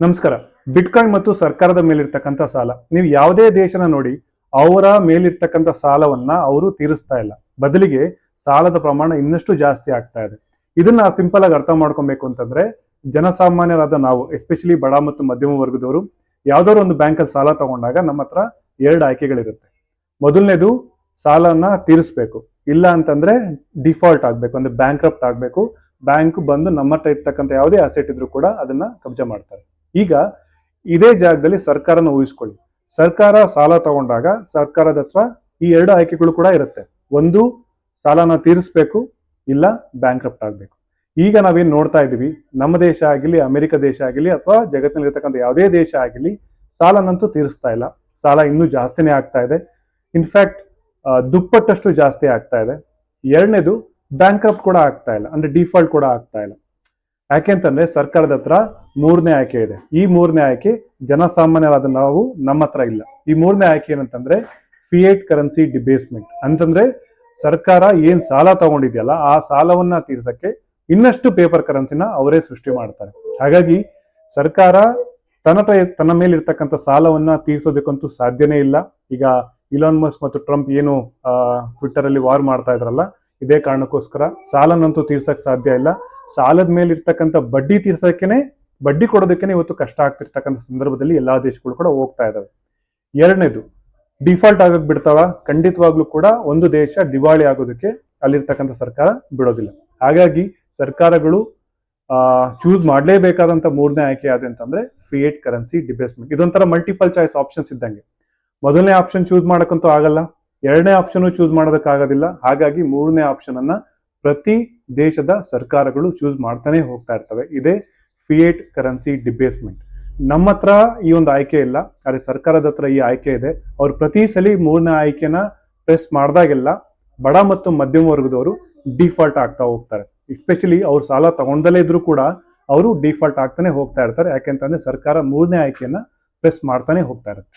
ನಮಸ್ಕಾರ. ಬಿಟ್ಕಾಯಿನ್ ಮತ್ತು ಸರ್ಕಾರದ ಮೇಲಿರ್ತಕ್ಕಂಥ ಸಾಲ, ನೀವು ಯಾವುದೇ ದೇಶನ ನೋಡಿ, ಅವರ ಮೇಲಿರ್ತಕ್ಕಂಥ ಸಾಲವನ್ನ ಅವರು ತೀರಿಸ್ತಾ ಇಲ್ಲ. ಬದಲಿಗೆ ಸಾಲದ ಪ್ರಮಾಣ ಇನ್ನಷ್ಟು ಜಾಸ್ತಿ ಆಗ್ತಾ ಇದೆ. ಇದನ್ನ ಸಿಂಪಲ್ ಆಗಿ ಅರ್ಥ ಮಾಡ್ಕೊಬೇಕು ಅಂತಂದ್ರೆ, ಜನಸಾಮಾನ್ಯರಾದ ನಾವು, ಎಸ್ಪೆಷಲಿ ಬಡ ಮತ್ತು ಮಧ್ಯಮ ವರ್ಗದವರು, ಯಾವ್ದಾದ್ರು ಒಂದು ಬ್ಯಾಂಕಲ್ಲಿ ಸಾಲ ತಗೊಂಡಾಗ ನಮ್ಮ ಹತ್ರ ಎರಡು ಆಯ್ಕೆಗಳಿರುತ್ತೆ. ಮೊದಲನೇದು, ಸಾಲನ ತೀರಿಸ್ಬೇಕು, ಇಲ್ಲ ಅಂತಂದ್ರೆ ಡಿಫಾಲ್ಟ್ ಆಗ್ಬೇಕು, ಅಂದ್ರೆ ಬ್ಯಾಂಕ್ರಪ್ಟ್ ಆಗ್ಬೇಕು. ಬ್ಯಾಂಕ್ ಬಂದು ನಮ್ಮ ಹತ್ರ ಇರ್ತಕ್ಕಂಥ ಯಾವುದೇ ಅಸೆಟ್ ಇದ್ರೂ ಕೂಡ ಅದನ್ನ ಕಬ್ಜಾ ಮಾಡ್ತಾರೆ. ಈಗ ಇದೇ ಜಾಗದಲ್ಲಿ ಸರ್ಕಾರನ ಊಹಿಸ್ಕೊಳ್ಳಿ. ಸರ್ಕಾರ ಸಾಲ ತಗೊಂಡಾಗ ಸರ್ಕಾರದ ಹತ್ರ ಈ ಎರಡು ಆಯ್ಕೆಗಳು ಕೂಡ ಇರುತ್ತೆ. ಒಂದು, ಸಾಲನ ತೀರಿಸ್ಬೇಕು, ಇಲ್ಲ ಬ್ಯಾಂಕ್ರಪ್ಟ್ ಆಗ್ಬೇಕು. ಈಗ ನಾವೇನ್ ನೋಡ್ತಾ ಇದೀವಿ, ನಮ್ಮ ದೇಶ ಆಗಿರ್ಲಿ, ಅಮೆರಿಕ ದೇಶ ಆಗಿರ್ಲಿ, ಅಥವಾ ಜಗತ್ತಿನಲ್ಲಿರ್ತಕ್ಕಂಥ ಯಾವುದೇ ದೇಶ ಆಗಿರ್ಲಿ, ಸಾಲನಂತೂ ತೀರಿಸ್ತಾ ಇಲ್ಲ. ಸಾಲ ಇನ್ನೂ ಜಾಸ್ತಿನೇ ಆಗ್ತಾ ಇದೆ. ಇನ್ಫ್ಯಾಕ್ಟ್ ದುಪ್ಪಟ್ಟಷ್ಟು ಜಾಸ್ತಿ ಆಗ್ತಾ ಇದೆ. ಎರಡನೇದು, ಬ್ಯಾಂಕ್ರಪ್ಟ್ ಕೂಡ ಆಗ್ತಾ ಇಲ್ಲ, ಅಂದ್ರೆ ಡಿಫಾಲ್ಟ್ ಕೂಡ ಆಗ್ತಾ ಇಲ್ಲ. ಯಾಕೆಂತಂದ್ರೆ ಸರ್ಕಾರದ ಹತ್ರ ಮೂರನೇ ಆಯ್ಕೆ ಇದೆ. ಈ ಮೂರನೇ ಆಯ್ಕೆ ಜನಸಾಮಾನ್ಯರಾದ ನಾವು, ನಮ್ಮ ಹತ್ರ ಇಲ್ಲ. ಈ ಮೂರನೇ ಆಯ್ಕೆ ಏನಂತಂದ್ರೆ ಫಿಯೇಟ್ ಕರೆನ್ಸಿ ಡಿಬೇಸ್ಮೆಂಟ್. ಅಂತಂದ್ರೆ ಸರ್ಕಾರ ಏನ್ ಸಾಲ ತಗೊಂಡಿದೆಯಲ್ಲ, ಆ ಸಾಲವನ್ನ ತೀರ್ಸಕ್ಕೆ ಇನ್ನಷ್ಟು ಪೇಪರ್ ಕರೆನ್ಸಿನ ಅವರೇ ಸೃಷ್ಟಿ ಮಾಡ್ತಾರೆ. ಹಾಗಾಗಿ ಸರ್ಕಾರ ತನ್ನ ಮೇಲಿರ್ತಕ್ಕಂಥ ಸಾಲವನ್ನ ತೀರ್ಸೋದಕ್ಕಂತೂ ಸಾಧ್ಯನೇ ಇಲ್ಲ. ಈಗ ಇಲಾನ್ ಮಸ್ಕ್ ಮತ್ತು ಟ್ರಂಪ್ ಏನು ಟ್ವಿಟ್ಟರ್ ಅಲ್ಲಿ ವಾರ್ ಮಾಡ್ತಾ ಇದ್ರಲ್ಲ, ಇದೇ ಕಾರಣಕ್ಕೋಸ್ಕರ ಸಾಲನಂತೂ ತೀರ್ಸಕ್ ಸಾಧ್ಯ ಇಲ್ಲ. ಸಾಲದ ಮೇಲೆ ಇರ್ತಕ್ಕಂಥ ಬಡ್ಡಿ ತೀರ್ಸಕ್ಕೇನೆ, ಬಡ್ಡಿ ಕೊಡೋದಕ್ಕೇನೆ ಇವತ್ತು ಕಷ್ಟ ಆಗ್ತಿರ್ತಕ್ಕಂಥ ಸಂದರ್ಭದಲ್ಲಿ ಎಲ್ಲಾ ದೇಶಗಳು ಕೂಡ ಹೋಗ್ತಾ ಇದಾವೆ. ಎರಡನೇದು, ಡಿಫಾಲ್ಟ್ ಆಗಕ್ ಬಿಡ್ತಾವ? ಖಂಡಿತವಾಗ್ಲೂ ಕೂಡ ಒಂದು ದೇಶ ದಿವಾಳಿ ಆಗೋದಕ್ಕೆ ಅಲ್ಲಿರ್ತಕ್ಕಂಥ ಸರ್ಕಾರ ಬಿಡೋದಿಲ್ಲ. ಹಾಗಾಗಿ ಸರ್ಕಾರಗಳು ಚೂಸ್ ಮಾಡಲೇಬೇಕಾದಂತ ಮೂರನೇ ಆಯ್ಕೆ ಯಾವ್ದು ಅಂತಂದ್ರೆ ಫಿಯೇಟ್ ಕರೆನ್ಸಿ ಡಿಬೇಸ್ಮೆಂಟ್. ಇದೊಂಥರ ಮಲ್ಟಿಪಲ್ ಚಾಯ್ಸ್ ಆಪ್ಷನ್ಸ್ ಇದ್ದಂಗೆ. ಮೊದಲನೇ ಆಪ್ಷನ್ ಚೂಸ್ ಮಾಡಕ್ಕಂತೂ ಆಗಲ್ಲ, ಎರಡನೇ ಆಪ್ಷನ್ ಚೂಸ್ ಮಾಡೋದಕ್ಕಾಗೋದಿಲ್ಲ. ಹಾಗಾಗಿ ಮೂರನೇ ಆಪ್ಷನ್ ಅನ್ನ ಪ್ರತಿ ದೇಶದ ಸರ್ಕಾರಗಳು ಚೂಸ್ ಮಾಡ್ತಾನೆ ಹೋಗ್ತಾ ಇರ್ತವೆ. ಇದೇ ಫಿಯೇಟ್ ಕರೆನ್ಸಿ ಡಿಬೇಸ್ಮೆಂಟ್. ನಮ್ಮ ಹತ್ರ ಈ ಒಂದು ಆಯ್ಕೆ ಇಲ್ಲ, ಆದ್ರೆ ಸರ್ಕಾರದ ಹತ್ರ ಈ ಆಯ್ಕೆ ಇದೆ. ಅವ್ರು ಪ್ರತಿ ಸಲ ಮೂರನೇ ಆಯ್ಕೆನ ಪ್ರೆಸ್ ಮಾಡಿದಾಗೆಲ್ಲ ಬಡ ಮತ್ತು ಮಧ್ಯಮ ವರ್ಗದವರು ಡಿಫಾಲ್ಟ್ ಆಗ್ತಾ ಹೋಗ್ತಾರೆ. ಎಸ್ಪೆಷಲಿ ಅವ್ರು ಸಾಲ ತಗೊಂಡಲೇ ಇದ್ರು ಕೂಡ ಅವರು ಡಿಫಾಲ್ಟ್ ಆಗ್ತಾನೆ ಹೋಗ್ತಾ ಇರ್ತಾರೆ. ಯಾಕೆಂತಂದ್ರೆ ಸರ್ಕಾರ ಮೂರನೇ ಆಯ್ಕೆಯನ್ನ ಪ್ರೆಸ್ ಮಾಡ್ತಾನೆ ಹೋಗ್ತಾ ಇರುತ್ತೆ.